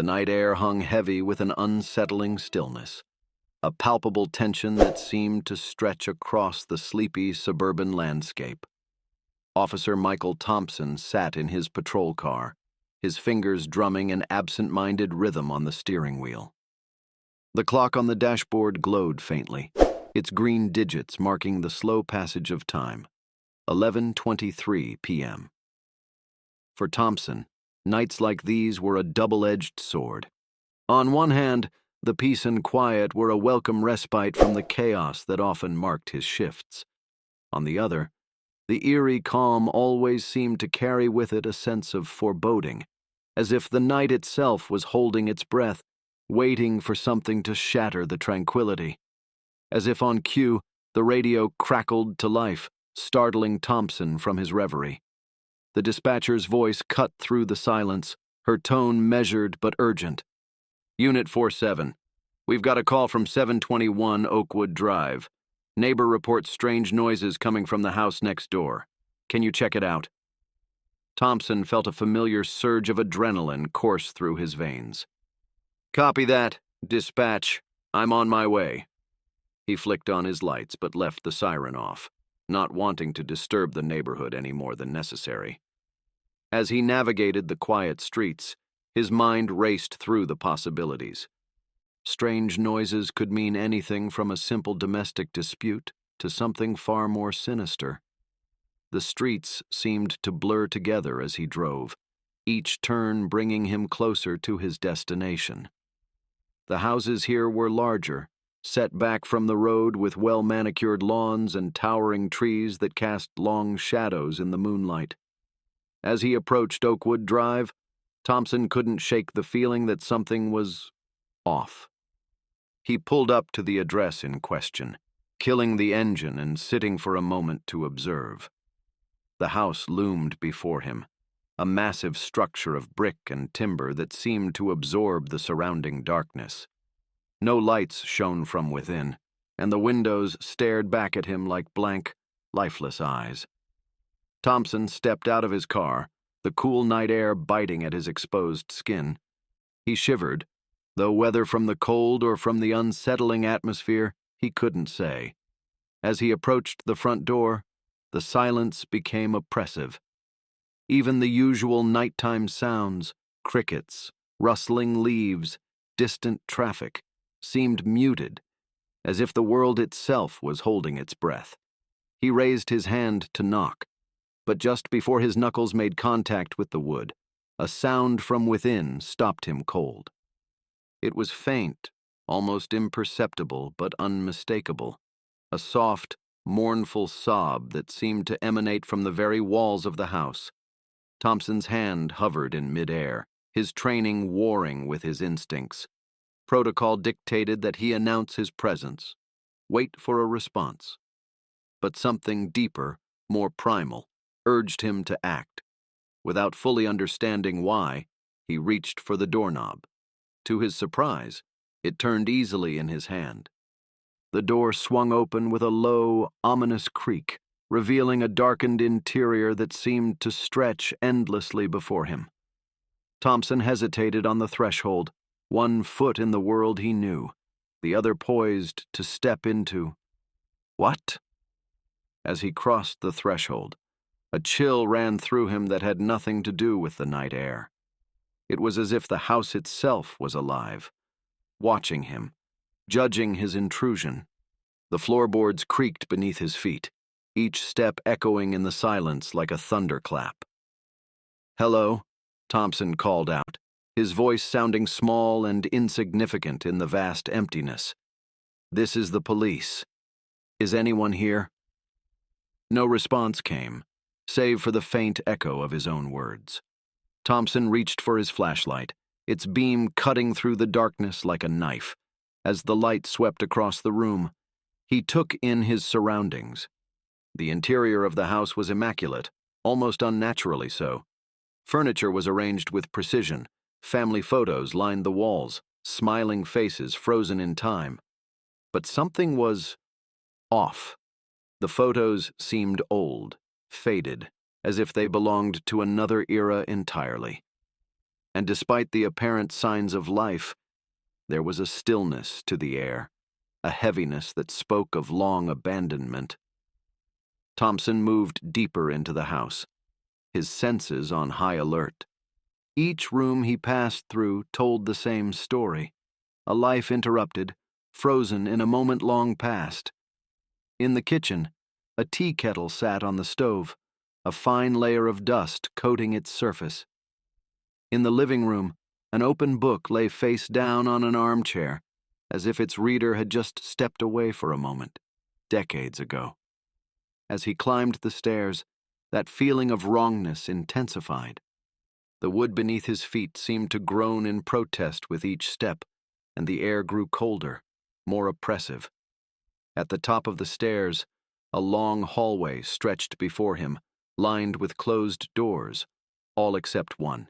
The night air hung heavy with an unsettling stillness, a palpable tension that seemed to stretch across the sleepy suburban landscape. Officer Michael Thompson sat in his patrol car, his fingers drumming an absent-minded rhythm on the steering wheel. The clock on the dashboard glowed faintly, its green digits marking the slow passage of time. 11:23 p.m. For Thompson, nights like these were a double-edged sword. On one hand, the peace and quiet were a welcome respite from the chaos that often marked his shifts. On the other, the eerie calm always seemed to carry with it a sense of foreboding, as if the night itself was holding its breath, waiting for something to shatter the tranquility. As if on cue, the radio crackled to life, startling Thompson from his reverie. The dispatcher's voice cut through the silence, her tone measured but urgent. Unit 47, we've got a call from 721 Oakwood Drive. Neighbor reports strange noises coming from the house next door. Can you check it out? Thompson felt a familiar surge of adrenaline course through his veins. Copy that. Dispatch. I'm on my way. He flicked on his lights but left the siren off, not wanting to disturb the neighborhood any more than necessary. As he navigated the quiet streets, his mind raced through the possibilities. Strange noises could mean anything from a simple domestic dispute to something far more sinister. The streets seemed to blur together as he drove, each turn bringing him closer to his destination. The houses here were larger, set back from the road with well-manicured lawns and towering trees that cast long shadows in the moonlight. As he approached Oakwood Drive, Thompson couldn't shake the feeling that something was off. He pulled up to the address in question, killing the engine and sitting for a moment to observe. The house loomed before him, a massive structure of brick and timber that seemed to absorb the surrounding darkness. No lights shone from within, and the windows stared back at him like blank, lifeless eyes. Thompson stepped out of his car, the cool night air biting at his exposed skin. He shivered, though whether from the cold or from the unsettling atmosphere, he couldn't say. As he approached the front door, the silence became oppressive. Even the usual nighttime sounds, crickets, rustling leaves, distant traffic, seemed muted, as if the world itself was holding its breath. He raised his hand to knock, but just before his knuckles made contact with the wood, a sound from within stopped him cold. It was faint, almost imperceptible but unmistakable, a soft, mournful sob that seemed to emanate from the very walls of the house. Thompson's hand hovered in midair, his training warring with his instincts. Protocol dictated that he announce his presence, wait for a response. But something deeper, more primal, urged him to act. Without fully understanding why, he reached for the doorknob. To his surprise, it turned easily in his hand. The door swung open with a low, ominous creak, revealing a darkened interior that seemed to stretch endlessly before him. Thompson hesitated on the threshold, one foot in the world he knew, the other poised to step into. What? As he crossed the threshold, a chill ran through him that had nothing to do with the night air. It was as if the house itself was alive, watching him, judging his intrusion. The floorboards creaked beneath his feet, each step echoing in the silence like a thunderclap. "Hello," Thompson called out, his voice sounding small and insignificant in the vast emptiness. "This is the police. Is anyone here?" No response came, save for the faint echo of his own words. Thompson reached for his flashlight, its beam cutting through the darkness like a knife. As the light swept across the room, he took in his surroundings. The interior of the house was immaculate, almost unnaturally so. Furniture was arranged with precision, family photos lined the walls, smiling faces frozen in time. But something was off. The photos seemed old, faded, as if they belonged to another era entirely. and despite the apparent signs of life, there was a stillness to the air, a heaviness that spoke of long abandonment. Thompson moved deeper into the house, his senses on high alert. Each room he passed through told the same story, a life interrupted, frozen in a moment long past. In the kitchen, a tea kettle sat on the stove, a fine layer of dust coating its surface. In the living room, an open book lay face down on an armchair, as if its reader had just stepped away for a moment, decades ago. As he climbed the stairs, that feeling of wrongness intensified. The wood beneath his feet seemed to groan in protest with each step, and the air grew colder, more oppressive. At the top of the stairs, a long hallway stretched before him, lined with closed doors, all except one.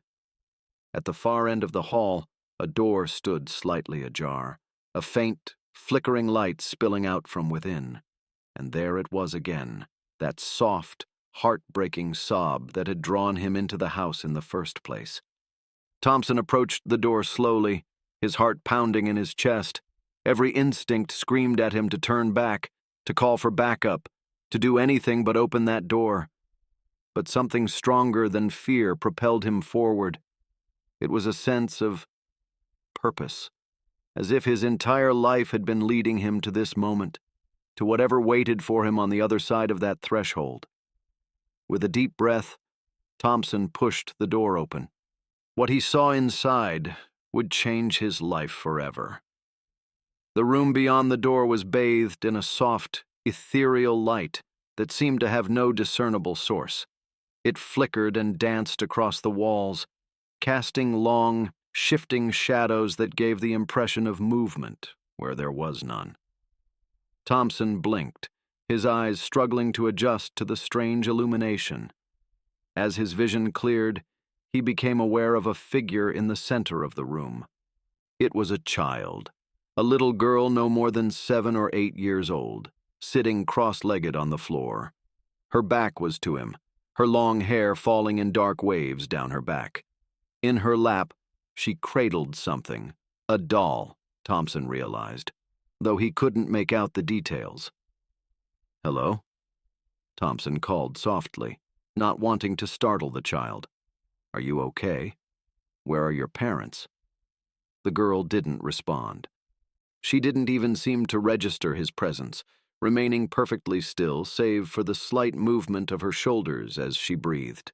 At the far end of the hall, a door stood slightly ajar, a faint, flickering light spilling out from within. And there it was again, that soft, heartbreaking sob that had drawn him into the house in the first place. Thompson approached the door slowly, his heart pounding in his chest. Every instinct screamed at him to turn back, to call for backup, to do anything but open that door. But something stronger than fear propelled him forward. It was a sense of purpose, as if his entire life had been leading him to this moment, to whatever waited for him on the other side of that threshold. With a deep breath, Thompson pushed the door open. What he saw inside would change his life forever. The room beyond the door was bathed in a soft, ethereal light that seemed to have no discernible source. It flickered and danced across the walls, casting long, shifting shadows that gave the impression of movement where there was none. Thompson blinked, his eyes struggling to adjust to the strange illumination. As his vision cleared, he became aware of a figure in the center of the room. It was a child, a little girl no more than 7 or 8 years old, sitting cross-legged on the floor. Her back was to him, her long hair falling in dark waves down her back. In her lap, she cradled something, a doll, Thompson realized, though he couldn't make out the details. "Hello?" Thompson called softly, not wanting to startle the child. "Are you okay? Where are your parents?" The girl didn't respond. She didn't even seem to register his presence, remaining perfectly still save for the slight movement of her shoulders as she breathed.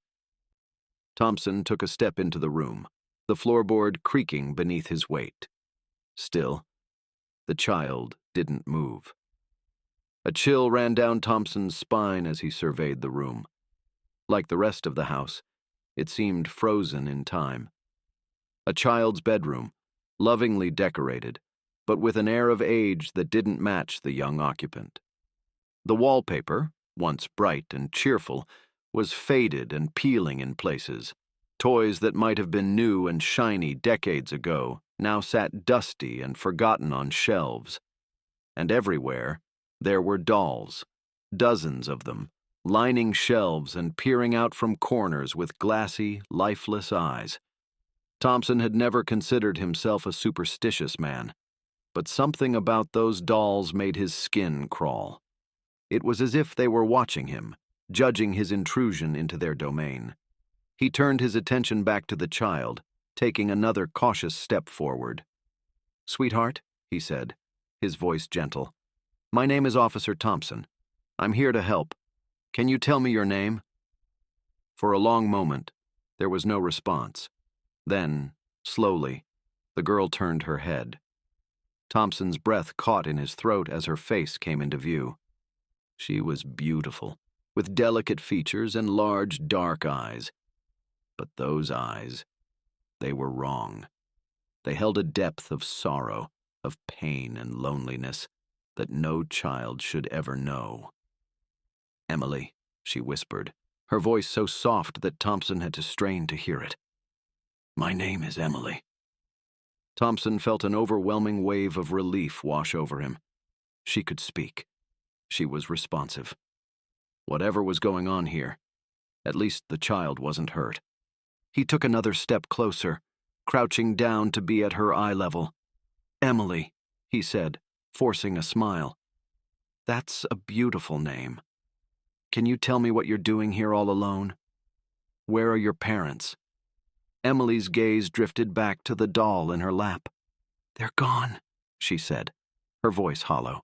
Thompson took a step into the room, the floorboard creaking beneath his weight. Still, the child didn't move. A chill ran down Thompson's spine as he surveyed the room. Like the rest of the house, it seemed frozen in time. A child's bedroom, lovingly decorated, but with an air of age that didn't match the young occupant. The wallpaper, once bright and cheerful, was faded and peeling in places. Toys that might have been new and shiny decades ago now sat dusty and forgotten on shelves. And everywhere, there were dolls, dozens of them, lining shelves and peering out from corners with glassy, lifeless eyes. Thompson had never considered himself a superstitious man, but something about those dolls made his skin crawl. It was as if they were watching him, judging his intrusion into their domain. He turned his attention back to the child, taking another cautious step forward. "Sweetheart," he said, his voice gentle, "my name is Officer Thompson. I'm here to help. Can you tell me your name?" For a long moment, there was no response. Then, slowly, the girl turned her head. Thompson's breath caught in his throat as her face came into view. She was beautiful, with delicate features and large, dark eyes. But those eyes, they were wrong. They held a depth of sorrow, of pain and loneliness that no child should ever know. "Emily," she whispered, her voice so soft that Thompson had to strain to hear it. "My name is Emily." Thompson felt an overwhelming wave of relief wash over him. She could speak. She was responsive. Whatever was going on here, at least the child wasn't hurt. He took another step closer, crouching down to be at her eye level. "Emily," he said, forcing a smile. "That's a beautiful name. Can you tell me what you're doing here all alone? Where are your parents?" Emily's gaze drifted back to the doll in her lap. "They're gone," she said, her voice hollow.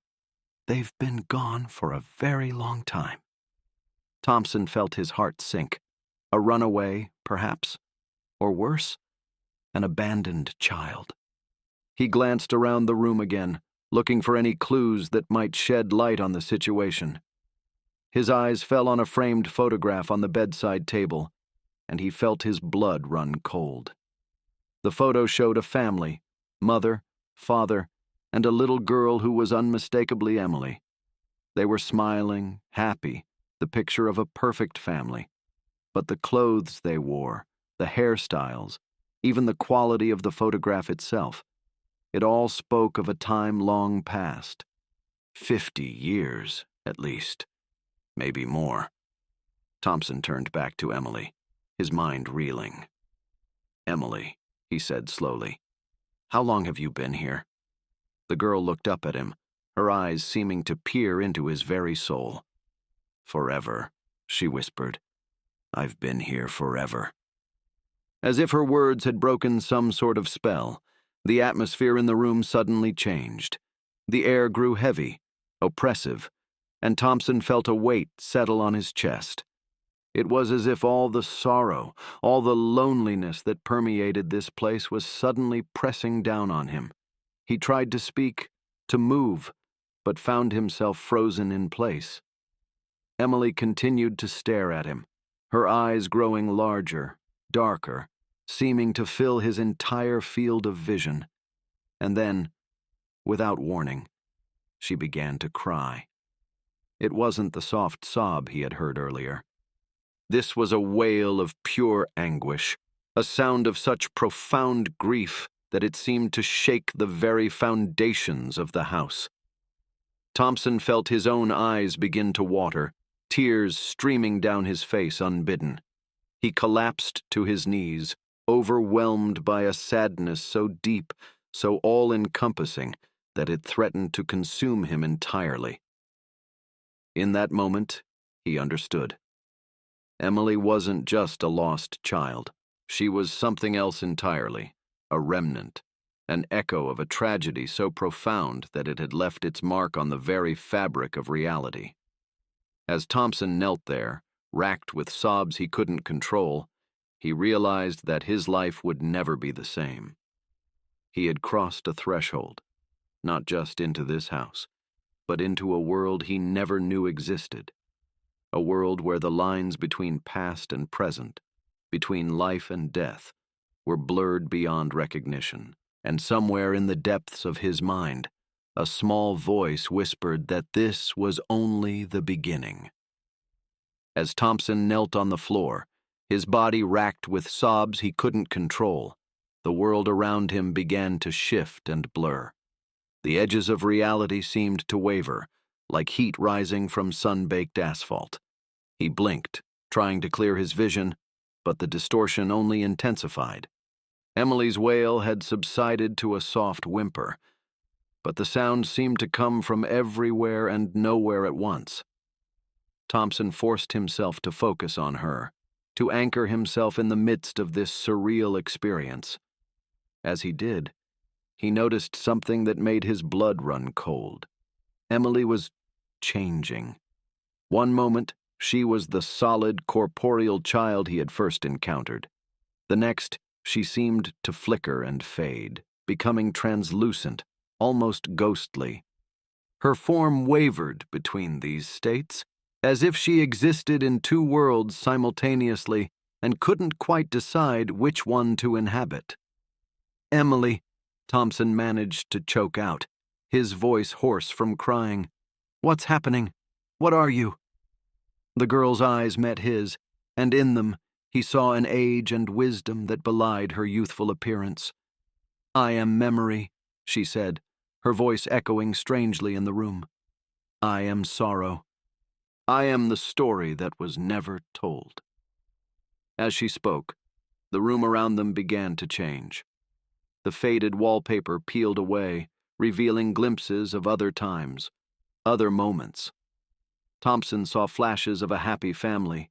"They've been gone for a very long time." Thompson felt his heart sink. A runaway, perhaps, or worse, an abandoned child. He glanced around the room again, looking for any clues that might shed light on the situation. His eyes fell on a framed photograph on the bedside table, and he felt his blood run cold. The photo showed a family, mother, father, and a little girl who was unmistakably Emily. They were smiling, happy, the picture of a perfect family. But the clothes they wore, the hairstyles, even the quality of the photograph itself, it all spoke of a time long past. 50 years, at least. Maybe more. Thompson turned back to Emily, his mind reeling. "Emily," he said slowly, "how long have you been here?" The girl looked up at him, her eyes seeming to peer into his very soul. "Forever," she whispered. "I've been here forever." As if her words had broken some sort of spell, the atmosphere in the room suddenly changed. The air grew heavy, oppressive, and Thompson felt a weight settle on his chest. It was as if all the sorrow, all the loneliness that permeated this place was suddenly pressing down on him. He tried to speak, to move, but found himself frozen in place. Emily continued to stare at him, her eyes growing larger, darker, seeming to fill his entire field of vision. And then, without warning, she began to cry. It wasn't the soft sob he had heard earlier. This was a wail of pure anguish, a sound of such profound grief that it seemed to shake the very foundations of the house. Thompson felt his own eyes begin to water, tears streaming down his face unbidden. He collapsed to his knees, overwhelmed by a sadness so deep, so all-encompassing, that it threatened to consume him entirely. In that moment, he understood. Emily wasn't just a lost child. She was something else entirely, a remnant, an echo of a tragedy so profound that it had left its mark on the very fabric of reality. As Thompson knelt there, racked with sobs he couldn't control, he realized that his life would never be the same. He had crossed a threshold, not just into this house, but into a world he never knew existed. A world where the lines between past and present, between life and death, were blurred beyond recognition, and somewhere in the depths of his mind, a small voice whispered that this was only the beginning. As Thompson knelt on the floor, his body racked with sobs he couldn't control, the world around him began to shift and blur. The edges of reality seemed to waver, like heat rising from sun-baked asphalt. He blinked, trying to clear his vision, but the distortion only intensified. Emily's wail had subsided to a soft whimper, but the sound seemed to come from everywhere and nowhere at once. Thompson forced himself to focus on her, to anchor himself in the midst of this surreal experience. As he did, he noticed something that made his blood run cold. Emily was changing. One moment, she was the solid, corporeal child he had first encountered. The next, she seemed to flicker and fade, becoming translucent, almost ghostly. Her form wavered between these states, as if she existed in two worlds simultaneously and couldn't quite decide which one to inhabit. "Emily," Thompson managed to choke out, his voice hoarse from crying. "What's happening? What are you?" The girl's eyes met his, and in them he saw an age and wisdom that belied her youthful appearance. "I am memory," she said, her voice echoing strangely in the room. "I am sorrow. I am the story that was never told." As she spoke, the room around them began to change. The faded wallpaper peeled away, revealing glimpses of other times, other moments. Thompson saw flashes of a happy family.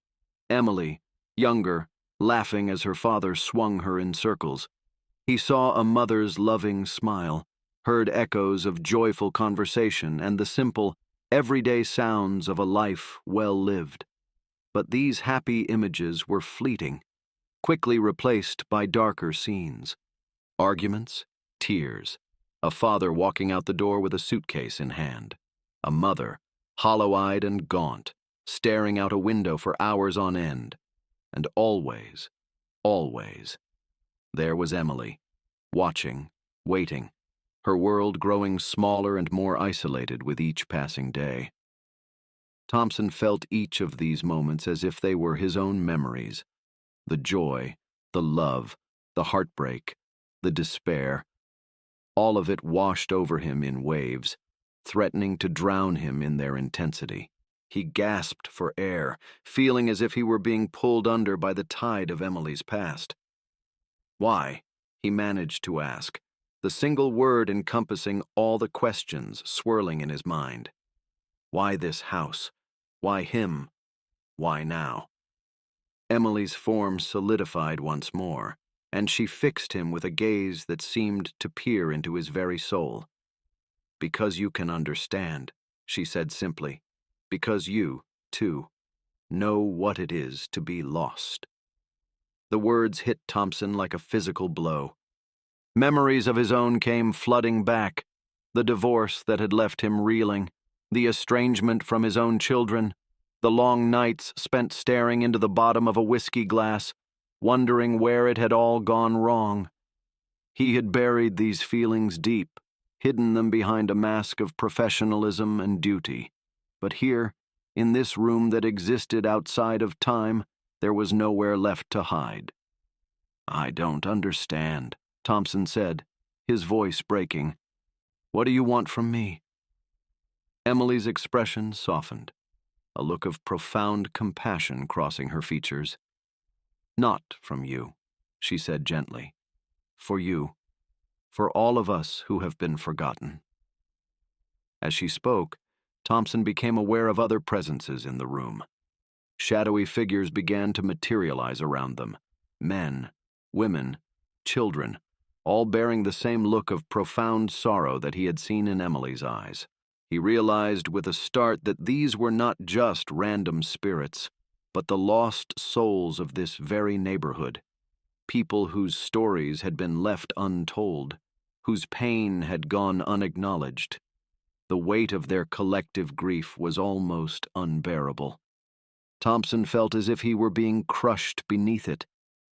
Emily, younger, laughing as her father swung her in circles. He saw a mother's loving smile, heard echoes of joyful conversation and the simple, everyday sounds of a life well lived. But these happy images were fleeting, quickly replaced by darker scenes. Arguments, tears, a father walking out the door with a suitcase in hand, a mother, hollow-eyed and gaunt, staring out a window for hours on end. And always, always, there was Emily, watching, waiting, her world growing smaller and more isolated with each passing day. Thompson felt each of these moments as if they were his own memories. The joy, the love, the heartbreak, the despair. All of it washed over him in waves, threatening to drown him in their intensity. He gasped for air, feeling as if he were being pulled under by the tide of Emily's past. Why? He managed to ask, the single word encompassing all the questions swirling in his mind. Why this house? Why him? Why now? Emily's form solidified once more, and she fixed him with a gaze that seemed to peer into his very soul. Because you can understand, she said simply. Because you, too, know what it is to be lost. The words hit Thompson like a physical blow. Memories of his own came flooding back, the divorce that had left him reeling, the estrangement from his own children, the long nights spent staring into the bottom of a whiskey glass, wondering where it had all gone wrong. He had buried these feelings deep, hidden them behind a mask of professionalism and duty. But here, in this room that existed outside of time, there was nowhere left to hide. I don't understand, Thompson said, his voice breaking. What do you want from me? Emily's expression softened, a look of profound compassion crossing her features. Not from you, she said gently. For you. For all of us who have been forgotten. As she spoke, Thompson became aware of other presences in the room. Shadowy figures began to materialize around them. Men, women, children, all bearing the same look of profound sorrow that he had seen in Emily's eyes. He realized with a start that these were not just random spirits, but the lost souls of this very neighborhood. People whose stories had been left untold, whose pain had gone unacknowledged. The weight of their collective grief was almost unbearable. Thompson felt as if he were being crushed beneath it,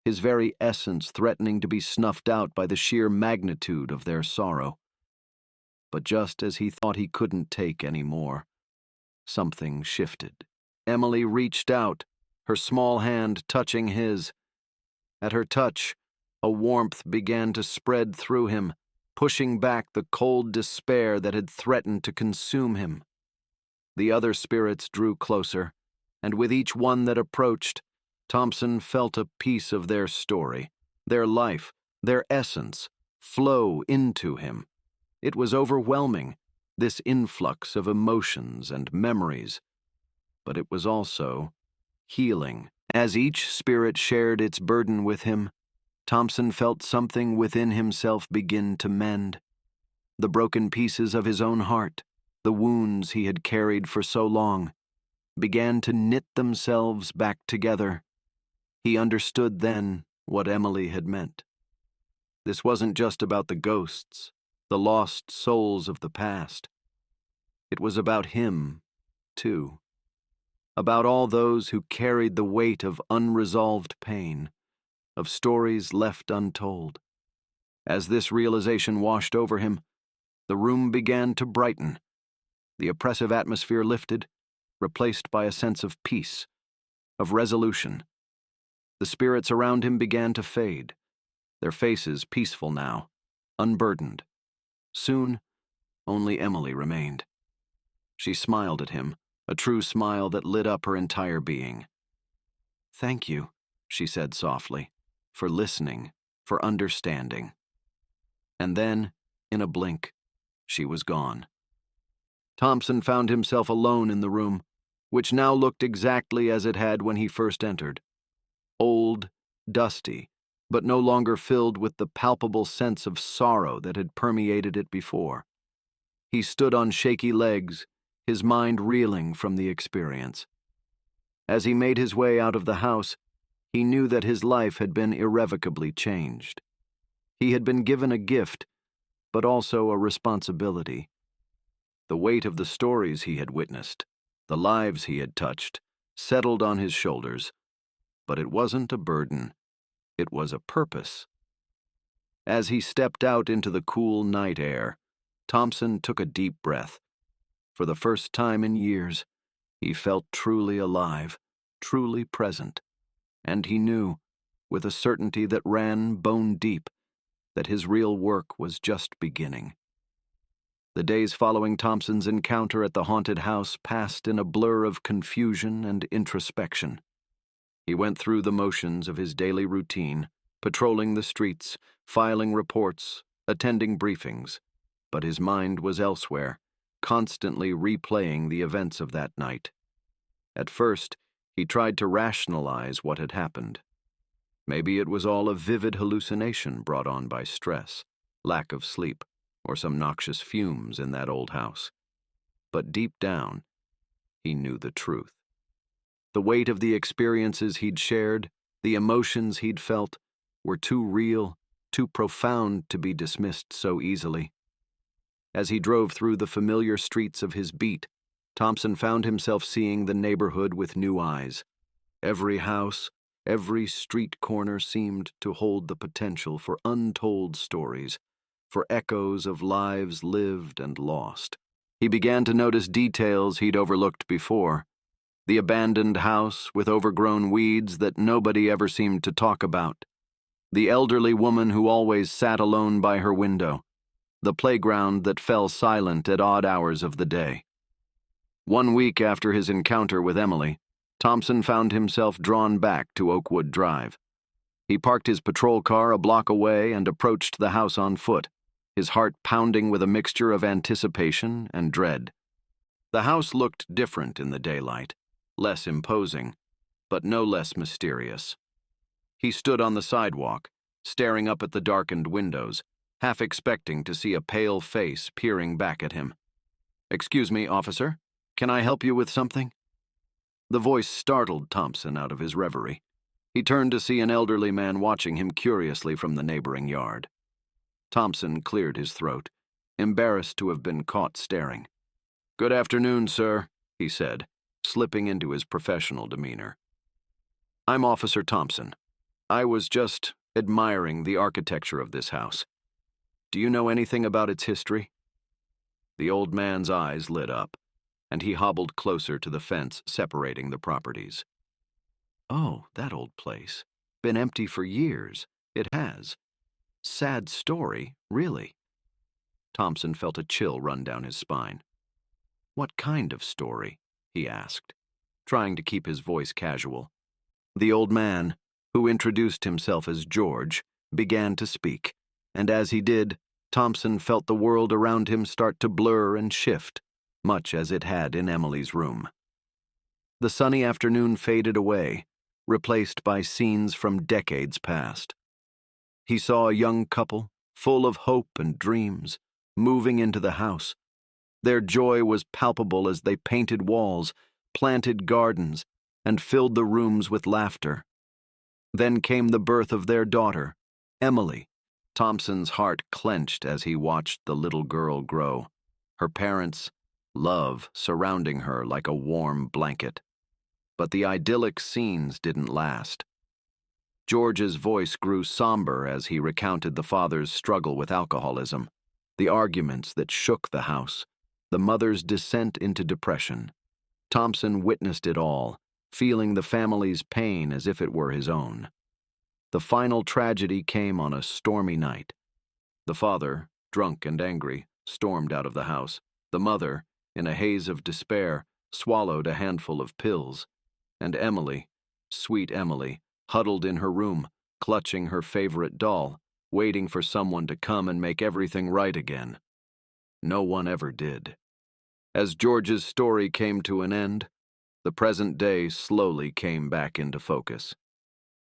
his very essence threatening to be snuffed out by the sheer magnitude of their sorrow. But just as he thought he couldn't take any more, something shifted. Emily reached out, her small hand touching his. At her touch, a warmth began to spread through him, pushing back the cold despair that had threatened to consume him. The other spirits drew closer, and with each one that approached, Thompson felt a piece of their story, their life, their essence, flow into him. It was overwhelming, this influx of emotions and memories, but it was also healing. As each spirit shared its burden with him, Thompson felt something within himself begin to mend. The broken pieces of his own heart, the wounds he had carried for so long, began to knit themselves back together. He understood then what Emily had meant. This wasn't just about the ghosts, the lost souls of the past. It was about him, too. About all those who carried the weight of unresolved pain, of stories left untold. As this realization washed over him, the room began to brighten. The oppressive atmosphere lifted, replaced by a sense of peace, of resolution. The spirits around him began to fade, their faces peaceful now, unburdened. Soon, only Emily remained. She smiled at him, a true smile that lit up her entire being. "Thank you," she said softly, "for listening, for understanding." And then, in a blink, she was gone. Thompson found himself alone in the room, which now looked exactly as it had when he first entered. Old, dusty, but no longer filled with the palpable sense of sorrow that had permeated it before. He stood on shaky legs, his mind reeling from the experience. As he made his way out of the house, he knew that his life had been irrevocably changed. He had been given a gift, but also a responsibility. The weight of the stories he had witnessed, the lives he had touched, settled on his shoulders. But it wasn't a burden. It was a purpose. As he stepped out into the cool night air, Thompson took a deep breath. For the first time in years, he felt truly alive, truly present. And he knew, with a certainty that ran bone deep, that his real work was just beginning. The days following Thompson's encounter at the haunted house passed in a blur of confusion and introspection. He went through the motions of his daily routine, patrolling the streets, filing reports, attending briefings, but his mind was elsewhere, constantly replaying the events of that night. At first, he tried to rationalize what had happened. Maybe it was all a vivid hallucination brought on by stress, lack of sleep, or some noxious fumes in that old house. But deep down, he knew the truth. The weight of the experiences he'd shared, the emotions he'd felt, were too real, too profound to be dismissed so easily. As he drove through the familiar streets of his beat, Thompson found himself seeing the neighborhood with new eyes. Every house, every street corner seemed to hold the potential for untold stories, for echoes of lives lived and lost. He began to notice details he'd overlooked before. The abandoned house with overgrown weeds that nobody ever seemed to talk about. The elderly woman who always sat alone by her window. The playground that fell silent at odd hours of the day. 1 week after his encounter with Emily, Thompson found himself drawn back to Oakwood Drive. He parked his patrol car a block away and approached the house on foot, his heart pounding with a mixture of anticipation and dread. The house looked different in the daylight, less imposing, but no less mysterious. He stood on the sidewalk, staring up at the darkened windows, half expecting to see a pale face peering back at him. "Excuse me, officer, can I help you with something?" The voice startled Thompson out of his reverie. He turned to see an elderly man watching him curiously from the neighboring yard. Thompson cleared his throat, embarrassed to have been caught staring. "Good afternoon, sir," he said, slipping into his professional demeanor. "I'm Officer Thompson. I was just admiring the architecture of this house. Do you know anything about its history?" The old man's eyes lit up, and he hobbled closer to the fence separating the properties. "Oh, that old place. Been empty for years. It has. Sad story, really." Thompson felt a chill run down his spine. "What kind of story?" he asked, trying to keep his voice casual. The old man, who introduced himself as George, began to speak, and as he did, Thompson felt the world around him start to blur and shift, much as it had in Emily's room. The sunny afternoon faded away, replaced by scenes from decades past. He saw a young couple, full of hope and dreams, moving into the house. Their joy was palpable as they painted walls, planted gardens, and filled the rooms with laughter. Then came the birth of their daughter, Emily. Thompson's heart clenched as he watched the little girl grow, her parents' love surrounding her like a warm blanket. But the idyllic scenes didn't last. George's voice grew somber as he recounted the father's struggle with alcoholism, the arguments that shook the house, the mother's descent into depression. Thompson witnessed it all, feeling the family's pain as if it were his own. The final tragedy came on a stormy night. The father, drunk and angry, stormed out of the house. The mother, in a haze of despair, swallowed a handful of pills. And Emily, sweet Emily, huddled in her room, clutching her favorite doll, waiting for someone to come and make everything right again. No one ever did. As George's story came to an end, the present day slowly came back into focus.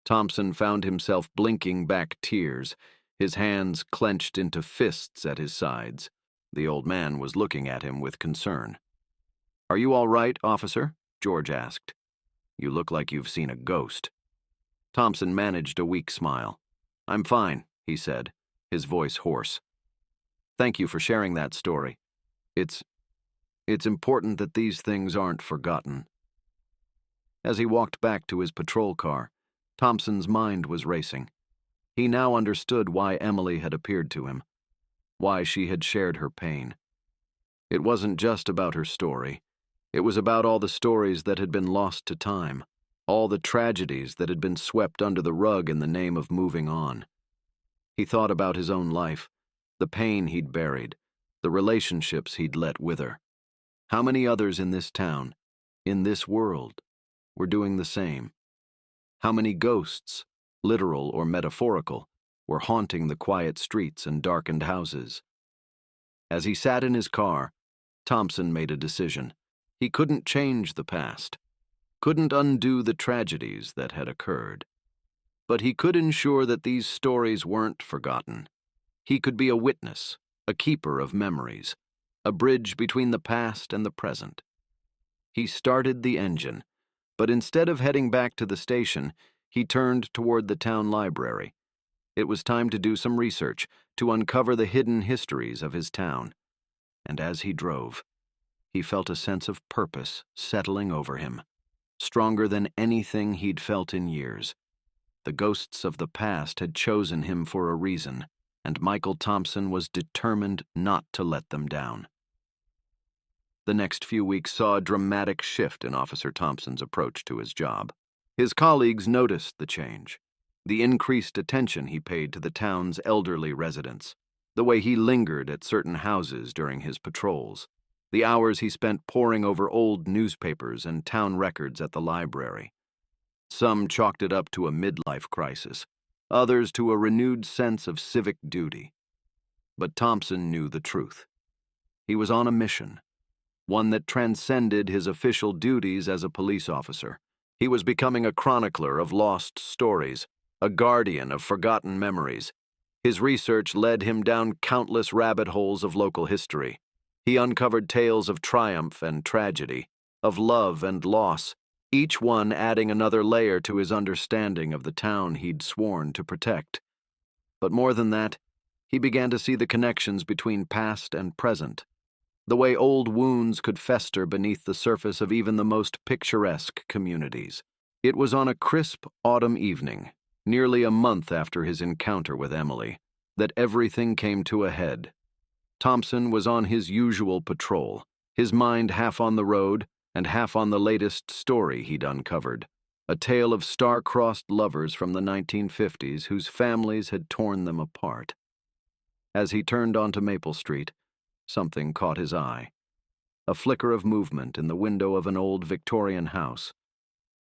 Thompson found himself blinking back tears, his hands clenched into fists at his sides. The old man was looking at him with concern. "Are you all right, officer?" George asked. "You look like you've seen a ghost." Thompson managed a weak smile. "I'm fine," he said, his voice hoarse. "Thank you for sharing that story. It's important that these things aren't forgotten." As he walked back to his patrol car, Thompson's mind was racing. He now understood why Emily had appeared to him, why she had shared her pain. It wasn't just about her story. It was about all the stories that had been lost to time, all the tragedies that had been swept under the rug in the name of moving on. He thought about his own life, the pain he'd buried, the relationships he'd let wither. How many others in this town, in this world, were doing the same? How many ghosts, literal or metaphorical, were haunting the quiet streets and darkened houses? As he sat in his car, Thompson made a decision. He couldn't change the past, couldn't undo the tragedies that had occurred. But he could ensure that these stories weren't forgotten. He could be a witness, a keeper of memories, a bridge between the past and the present. He started the engine, but instead of heading back to the station, he turned toward the town library. It was time to do some research, to uncover the hidden histories of his town. And as he drove, he felt a sense of purpose settling over him, stronger than anything he'd felt in years. The ghosts of the past had chosen him for a reason, and Michael Thompson was determined not to let them down. The next few weeks saw a dramatic shift in Officer Thompson's approach to his job. His colleagues noticed the change, the increased attention he paid to the town's elderly residents, the way he lingered at certain houses during his patrols, the hours he spent poring over old newspapers and town records at the library. Some chalked it up to a midlife crisis, others to a renewed sense of civic duty. But Thompson knew the truth. He was on a mission, one that transcended his official duties as a police officer. He was becoming a chronicler of lost stories, a guardian of forgotten memories. His research led him down countless rabbit holes of local history. He uncovered tales of triumph and tragedy, of love and loss, each one adding another layer to his understanding of the town he'd sworn to protect. But more than that, he began to see the connections between past and present, the way old wounds could fester beneath the surface of even the most picturesque communities. It was on a crisp autumn evening, nearly a month after his encounter with Emily, that everything came to a head. Thompson was on his usual patrol, his mind half on the road and half on the latest story he'd uncovered, a tale of star-crossed lovers from the 1950s whose families had torn them apart. As he turned onto Maple Street, something caught his eye. A flicker of movement in the window of an old Victorian house,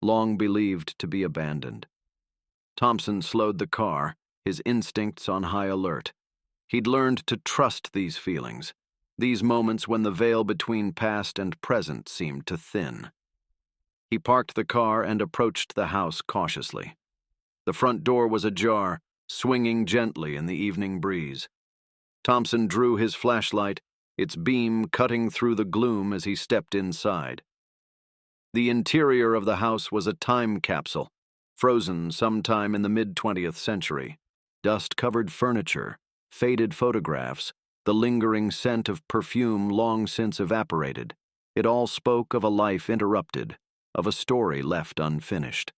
long believed to be abandoned. Thompson slowed the car, his instincts on high alert. He'd learned to trust these feelings, these moments when the veil between past and present seemed to thin. He parked the car and approached the house cautiously. The front door was ajar, swinging gently in the evening breeze. Thompson drew his flashlight, its beam cutting through the gloom as he stepped inside. The interior of the house was a time capsule, frozen sometime in the mid-20th century. Dust-covered furniture, faded photographs, the lingering scent of perfume long since evaporated. It all spoke of a life interrupted, of a story left unfinished.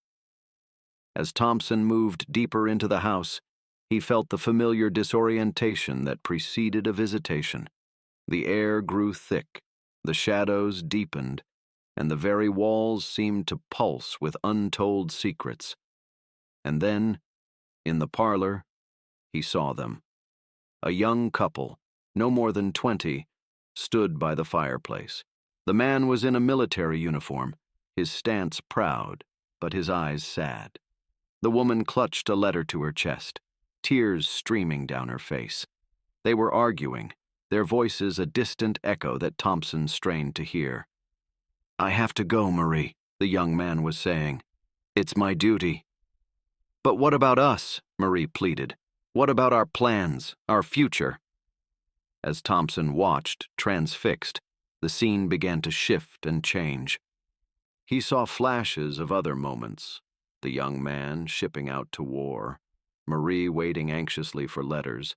As Thompson moved deeper into the house, he felt the familiar disorientation that preceded a visitation. The air grew thick, the shadows deepened, and the very walls seemed to pulse with untold secrets. And then, in the parlor, he saw them. A young couple, no more than 20, stood by the fireplace. The man was in a military uniform, his stance proud, but his eyes sad. The woman clutched a letter to her chest. tears streaming down her face. They were arguing, their voices a distant echo that Thompson strained to hear. "I have to go, Marie," the young man was saying. "It's my duty." "But what about us?" Marie pleaded. "What about our plans, our future?" As Thompson watched, transfixed, the scene began to shift and change. He saw flashes of other moments, the young man shipping out to war, Marie waiting anxiously for letters,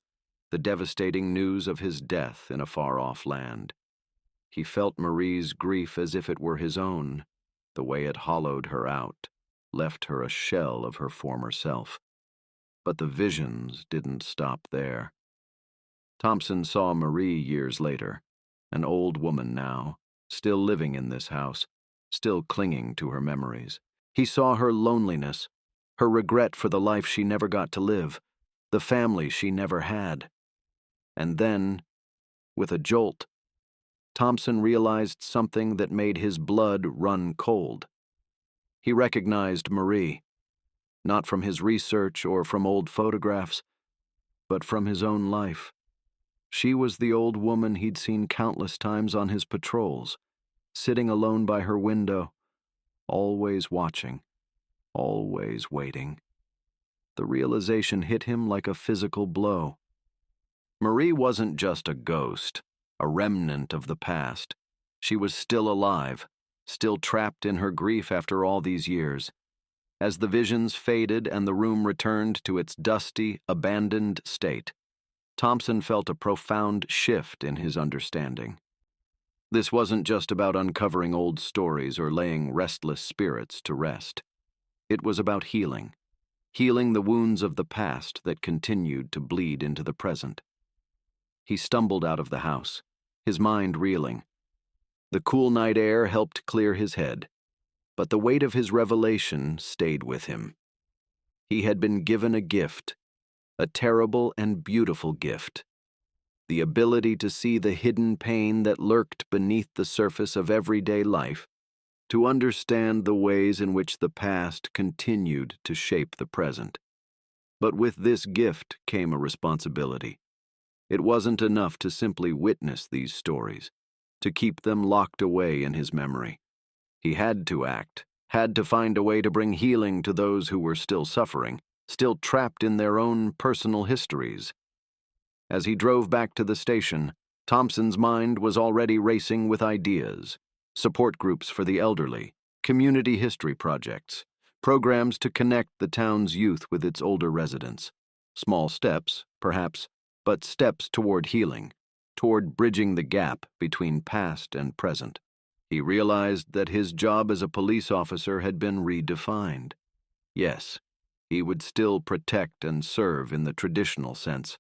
the devastating news of his death in a far-off land. He felt Marie's grief as if it were his own, the way it hollowed her out, left her a shell of her former self. But the visions didn't stop there. Thompson saw Marie years later, an old woman now, still living in this house, still clinging to her memories. He saw her loneliness, her regret for the life she never got to live, the family she never had. And then, with a jolt, Thompson realized something that made his blood run cold. He recognized Marie, not from his research or from old photographs, but from his own life. She was the old woman he'd seen countless times on his patrols, sitting alone by her window, always watching, always waiting. The realization hit him like a physical blow. Marie wasn't just a ghost, a remnant of the past. She was still alive, still trapped in her grief after all these years. As the visions faded and the room returned to its dusty, abandoned state, Thompson felt a profound shift in his understanding. This wasn't just about uncovering old stories or laying restless spirits to rest. It was about healing the wounds of the past that continued to bleed into the present. He stumbled out of the house, his mind reeling. The cool night air helped clear his head, but the weight of his revelation stayed with him. He had been given a gift, a terrible and beautiful gift, the ability to see the hidden pain that lurked beneath the surface of everyday life, to understand the ways in which the past continued to shape the present. But with this gift came a responsibility. It wasn't enough to simply witness these stories, to keep them locked away in his memory. He had to act, had to find a way to bring healing to those who were still suffering, still trapped in their own personal histories. As he drove back to the station, Thompson's mind was already racing with ideas: support groups for the elderly, community history projects, programs to connect the town's youth with its older residents. Small steps, perhaps, but steps toward healing, toward bridging the gap between past and present. He realized that his job as a police officer had been redefined. Yes, he would still protect and serve in the traditional sense,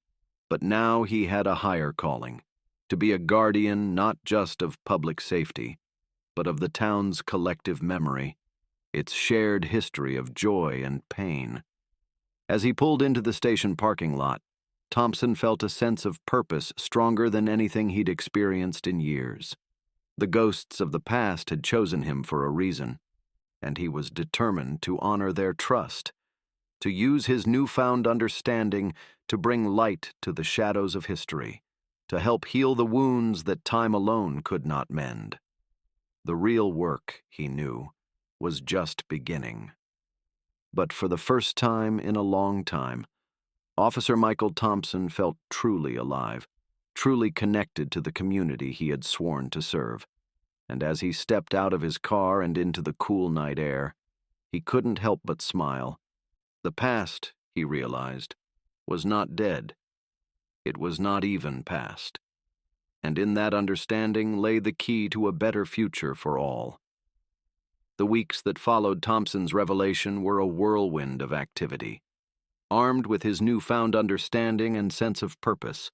but now he had a higher calling, to be a guardian not just of public safety, but of the town's collective memory, its shared history of joy and pain. As he pulled into the station parking lot, Thompson felt a sense of purpose stronger than anything he'd experienced in years. The ghosts of the past had chosen him for a reason, and he was determined to honor their trust, to use his newfound understanding to bring light to the shadows of history, to help heal the wounds that time alone could not mend. The real work, he knew, was just beginning. But for the first time in a long time, Officer Michael Thompson felt truly alive, truly connected to the community he had sworn to serve. And as he stepped out of his car and into the cool night air, he couldn't help but smile. The past, he realized, was not dead. It was not even past. And in that understanding lay the key to a better future for all. The weeks that followed Thompson's revelation were a whirlwind of activity. Armed with his newfound understanding and sense of purpose,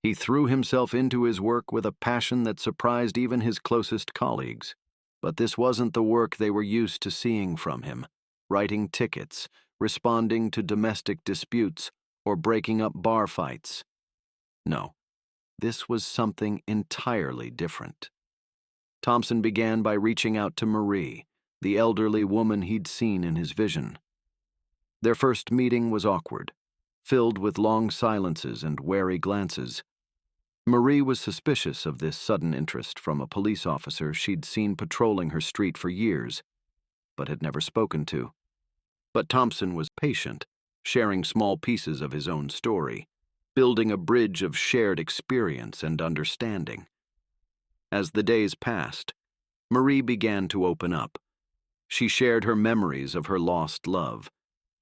he threw himself into his work with a passion that surprised even his closest colleagues. But this wasn't the work they were used to seeing from him: writing tickets, responding to domestic disputes, or breaking up bar fights. No, this was something entirely different. Thompson began by reaching out to Marie, the elderly woman he'd seen in his vision. Their first meeting was awkward. filled with long silences and wary glances. Marie was suspicious of this sudden interest from a police officer she'd seen patrolling her street for years, but had never spoken to. But Thompson was patient, sharing small pieces of his own story, building a bridge of shared experience and understanding. As the days passed, Marie began to open up. She shared her memories of her lost love,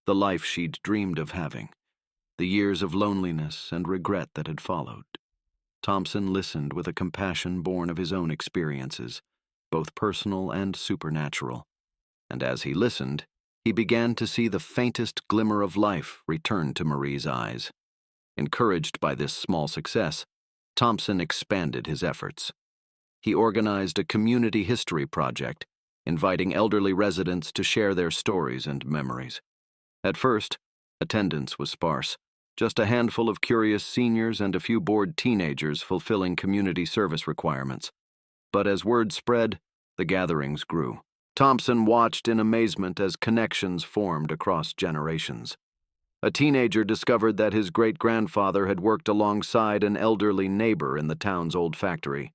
the life she'd dreamed of having, the years of loneliness and regret that had followed. Thompson listened with a compassion born of his own experiences, both personal and supernatural. And as he listened, he began to see the faintest glimmer of life return to Marie's eyes. Encouraged by this small success, Thompson expanded his efforts. He organized a community history project, inviting elderly residents to share their stories and memories. At first, attendance was sparse, just a handful of curious seniors and a few bored teenagers fulfilling community service requirements. But as word spread, the gatherings grew. Thompson watched in amazement as connections formed across generations. A teenager discovered that his great-grandfather had worked alongside an elderly neighbor in the town's old factory.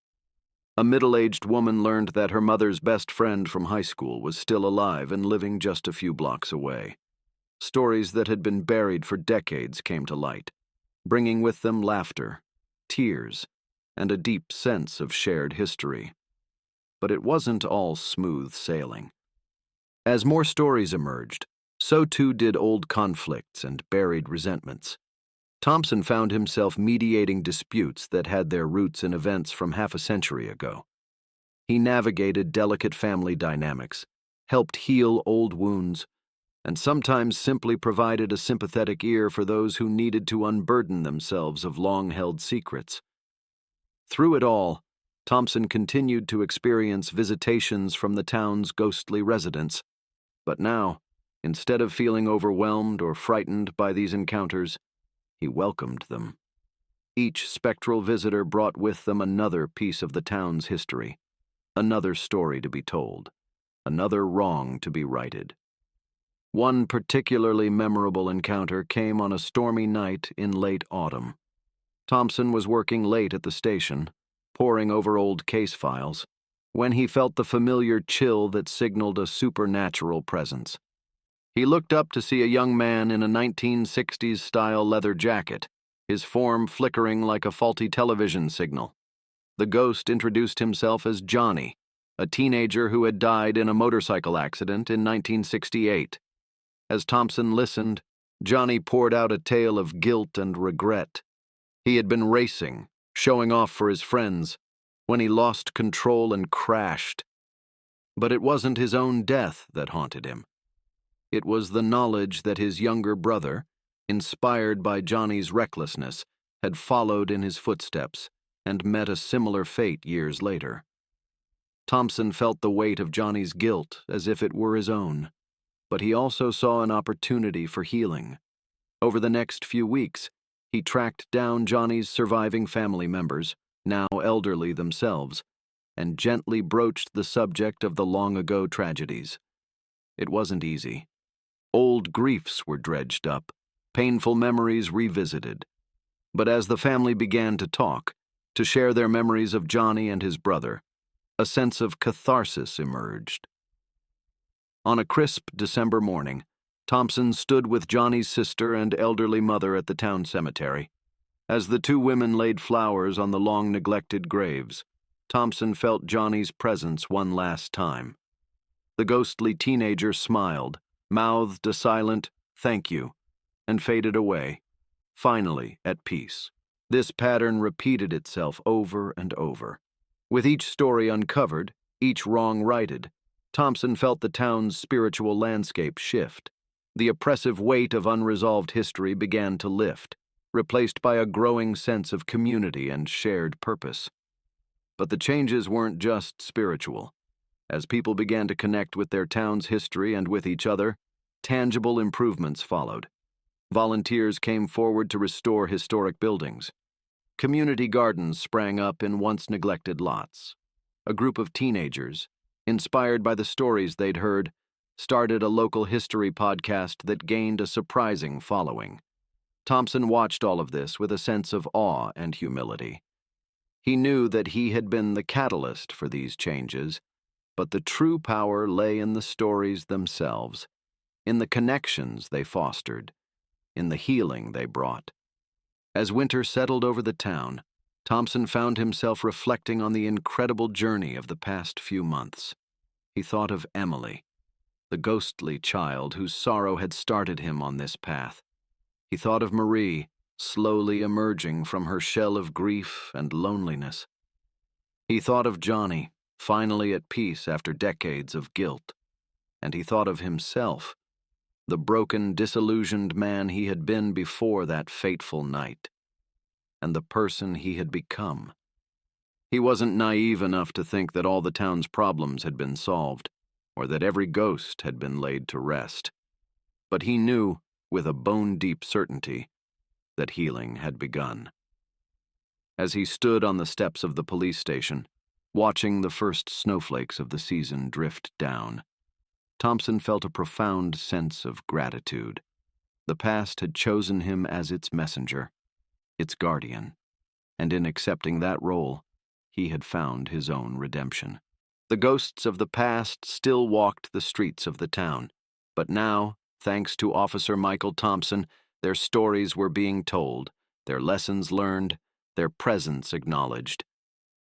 A middle-aged woman learned that her mother's best friend from high school was still alive and living just a few blocks away. Stories that had been buried for decades came to light, bringing with them laughter, tears, and a deep sense of shared history. But it wasn't all smooth sailing. As more stories emerged, so too did old conflicts and buried resentments. Thompson found himself mediating disputes that had their roots in events from half a century ago. He navigated delicate family dynamics, helped heal old wounds, and sometimes simply provided a sympathetic ear for those who needed to unburden themselves of long-held secrets. Through it all, Thompson continued to experience visitations from the town's ghostly residents. But now, instead of feeling overwhelmed or frightened by these encounters, he welcomed them. Each spectral visitor brought with them another piece of the town's history, another story to be told, another wrong to be righted. One particularly memorable encounter came on a stormy night in late autumn. Thompson was working late at the station, poring over old case files, when he felt the familiar chill that signaled a supernatural presence. He looked up to see a young man in a 1960s-style leather jacket, his form flickering like a faulty television signal. The ghost introduced himself as Johnny, a teenager who had died in a motorcycle accident in 1968. As Thompson listened, Johnny poured out a tale of guilt and regret. He had been racing, showing off for his friends, when he lost control and crashed. But it wasn't his own death that haunted him. It was the knowledge that his younger brother, inspired by Johnny's recklessness, had followed in his footsteps and met a similar fate years later. Thompson felt the weight of Johnny's guilt as if it were his own, but he also saw an opportunity for healing. Over the next few weeks, he tracked down Johnny's surviving family members, now elderly themselves, and gently broached the subject of the long-ago tragedies. It wasn't easy. Old griefs were dredged up, painful memories revisited. But as the family began to talk, to share their memories of Johnny and his brother, a sense of catharsis emerged. On a crisp December morning, Thompson stood with Johnny's sister and elderly mother at the town cemetery. As the two women laid flowers on the long-neglected graves, Thompson felt Johnny's presence one last time. The ghostly teenager smiled, mouthed a silent "thank you," and faded away, finally at peace. This pattern repeated itself over and over. With each story uncovered, each wrong righted, Thompson felt the town's spiritual landscape shift. The oppressive weight of unresolved history began to lift, replaced by a growing sense of community and shared purpose. But the changes weren't just spiritual. As people began to connect with their town's history and with each other, tangible improvements followed. Volunteers came forward to restore historic buildings. Community gardens sprang up in once-neglected lots. A group of teenagers, inspired by the stories they'd heard, started a local history podcast that gained a surprising following. Thompson watched all of this with a sense of awe and humility. He knew that he had been the catalyst for these changes, but the true power lay in the stories themselves, in the connections they fostered, in the healing they brought. As winter settled over the town, Thompson found himself reflecting on the incredible journey of the past few months. He thought of Emily, the ghostly child whose sorrow had started him on this path. He thought of Marie, slowly emerging from her shell of grief and loneliness. He thought of Johnny, finally at peace after decades of guilt. And he thought of himself, the broken, disillusioned man he had been before that fateful night, and the person he had become. He wasn't naive enough to think that all the town's problems had been solved, or that every ghost had been laid to rest. But he knew, with a bone-deep certainty, that healing had begun. As he stood on the steps of the police station, watching the first snowflakes of the season drift down, Thompson felt a profound sense of gratitude. The past had chosen him as its messenger, its guardian, and in accepting that role, he had found his own redemption. The ghosts of the past still walked the streets of the town, but now, thanks to Officer Michael Thompson, their stories were being told, their lessons learned, their presence acknowledged.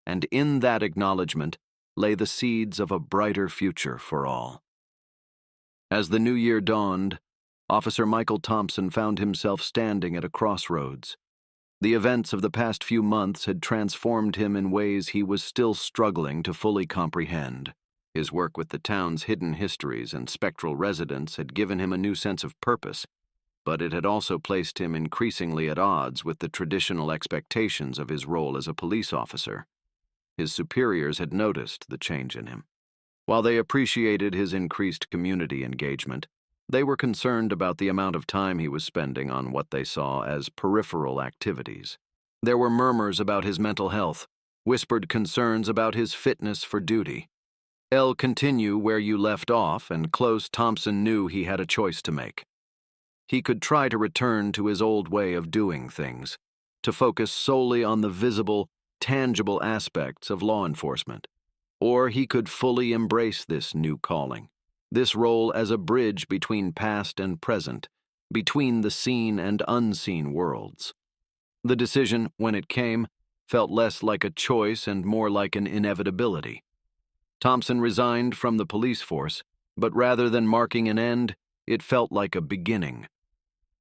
And in that acknowledgement lay the seeds of a brighter future for all. As the new year dawned, Officer Michael Thompson found himself standing at a crossroads. The events of the past few months had transformed him in ways he was still struggling to fully comprehend. His work with the town's hidden histories and spectral residents had given him a new sense of purpose, but it had also placed him increasingly at odds with the traditional expectations of his role as a police officer. His superiors had noticed the change in him. While they appreciated his increased community engagement, they were concerned about the amount of time he was spending on what they saw as peripheral activities. There were murmurs about his mental health, whispered concerns about his fitness for duty. Continue where you left off, and close Thompson knew he had a choice to make. He could try to return to his old way of doing things, to focus solely on the visible, tangible aspects of law enforcement. Or he could fully embrace this new calling, this role as a bridge between past and present, between the seen and unseen worlds. The decision, when it came, felt less like a choice and more like an inevitability. Thompson resigned from the police force, but rather than marking an end, it felt like a beginning.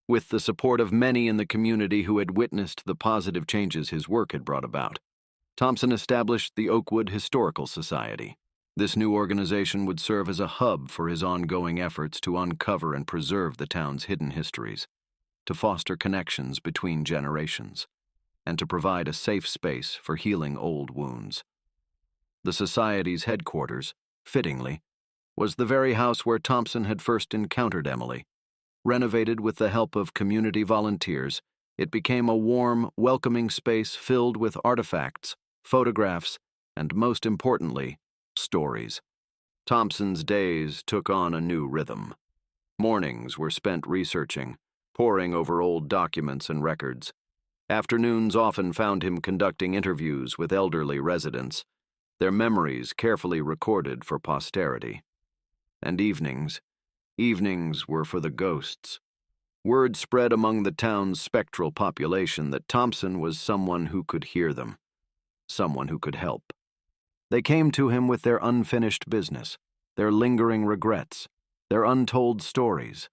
With the support of many in the community who had witnessed the positive changes his work had brought about, Thompson established the Oakwood Historical Society. This new organization would serve as a hub for his ongoing efforts to uncover and preserve the town's hidden histories, to foster connections between generations, and to provide a safe space for healing old wounds. The Society's headquarters, fittingly, was the very house where Thompson had first encountered Emily. Renovated with the help of community volunteers, it became a warm, welcoming space filled with artifacts, photographs, and most importantly, stories. Thompson's days took on a new rhythm. Mornings were spent researching, poring over old documents and records. Afternoons often found him conducting interviews with elderly residents, their memories carefully recorded for posterity. And evenings were for the ghosts. Word spread among the town's spectral population that Thompson was someone who could hear them, someone who could help. They came to him with their unfinished business, their lingering regrets, their untold stories,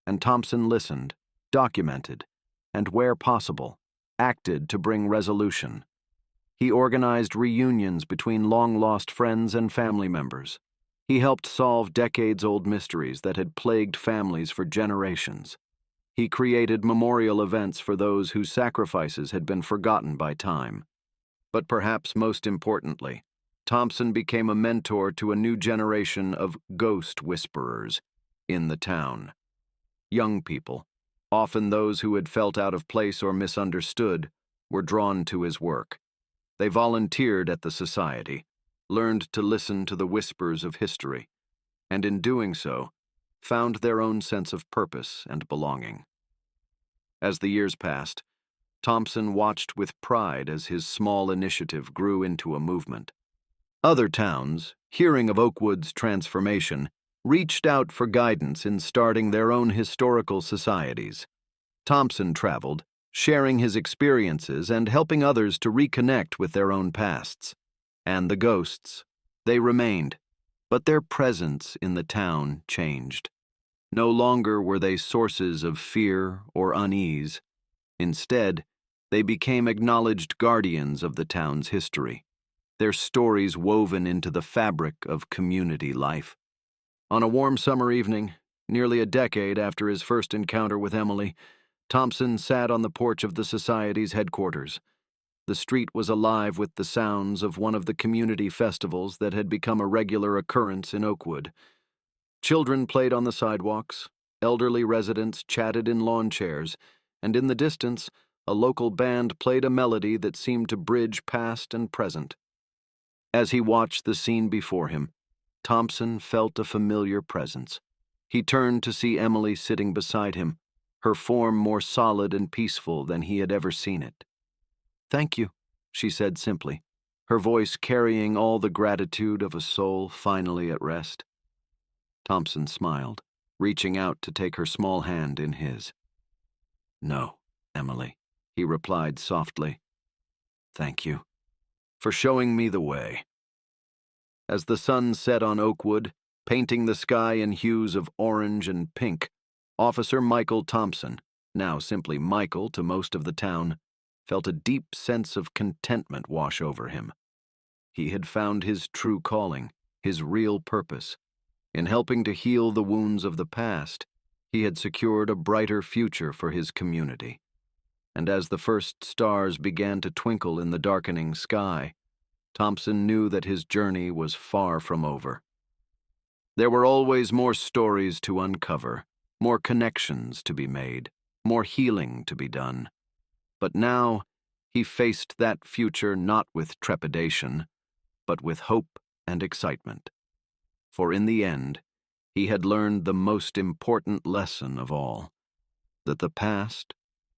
and Thompson listened, documented, and where possible, acted to bring resolution. He organized reunions between long-lost friends and family members. He helped solve decades-old mysteries that had plagued families for generations. He created memorial events for those whose sacrifices had been forgotten by time. But perhaps most importantly, Thompson became a mentor to a new generation of ghost whisperers in the town. Young people, often those who had felt out of place or misunderstood, were drawn to his work. They volunteered at the Society, learned to listen to the whispers of history, and in doing so, found their own sense of purpose and belonging. As the years passed, Thompson watched with pride as his small initiative grew into a movement. Other towns, hearing of Oakwood's transformation, reached out for guidance in starting their own historical societies. Thompson traveled, sharing his experiences and helping others to reconnect with their own pasts. And the ghosts, they remained, but their presence in the town changed. No longer were they sources of fear or unease. Instead, they became acknowledged guardians of the town's history, their stories woven into the fabric of community life. On a warm summer evening, nearly a decade after his first encounter with Emily, Thompson sat on the porch of the Society's headquarters. The street was alive with the sounds of one of the community festivals that had become a regular occurrence in Oakwood. Children played on the sidewalks, elderly residents chatted in lawn chairs, and in the distance, a local band played a melody that seemed to bridge past and present. As he watched the scene before him, Thompson felt a familiar presence. He turned to see Emily sitting beside him, her form more solid and peaceful than he had ever seen it. "Thank you," she said simply, her voice carrying all the gratitude of a soul finally at rest. Thompson smiled, reaching out to take her small hand in his. "No, Emily," he replied softly. "Thank you for showing me the way." As the sun set on Oakwood, painting the sky in hues of orange and pink, Officer Michael Thompson, now simply Michael to most of the town, felt a deep sense of contentment wash over him. He had found his true calling, his real purpose. In helping to heal the wounds of the past, he had secured a brighter future for his community. And as the first stars began to twinkle in the darkening sky, Thompson knew that his journey was far from over. There were always more stories to uncover, more connections to be made, more healing to be done. But now, he faced that future not with trepidation, but with hope and excitement. For in the end, he had learned the most important lesson of all, that the past,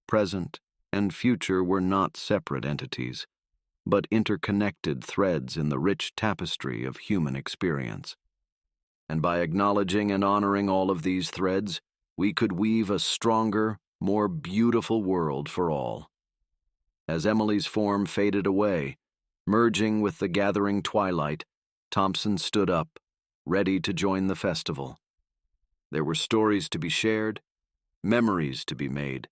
present, and future were not separate entities, but interconnected threads in the rich tapestry of human experience. And by acknowledging and honoring all of these threads, we could weave a stronger, more beautiful world for all. As Emily's form faded away, merging with the gathering twilight, Thompson stood up, ready to join the festival. There were stories to be shared, memories to be made,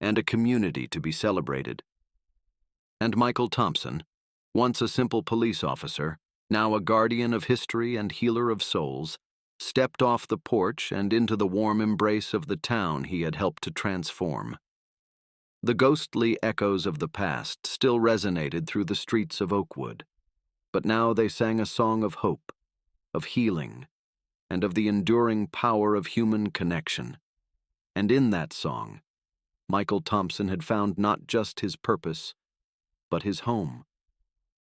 and a community to be celebrated. And Michael Thompson, once a simple police officer, now a guardian of history and healer of souls, stepped off the porch and into the warm embrace of the town he had helped to transform. The ghostly echoes of the past still resonated through the streets of Oakwood, but now they sang a song of hope, of healing, and of the enduring power of human connection. And in that song, Michael Thompson had found not just his purpose, but his home.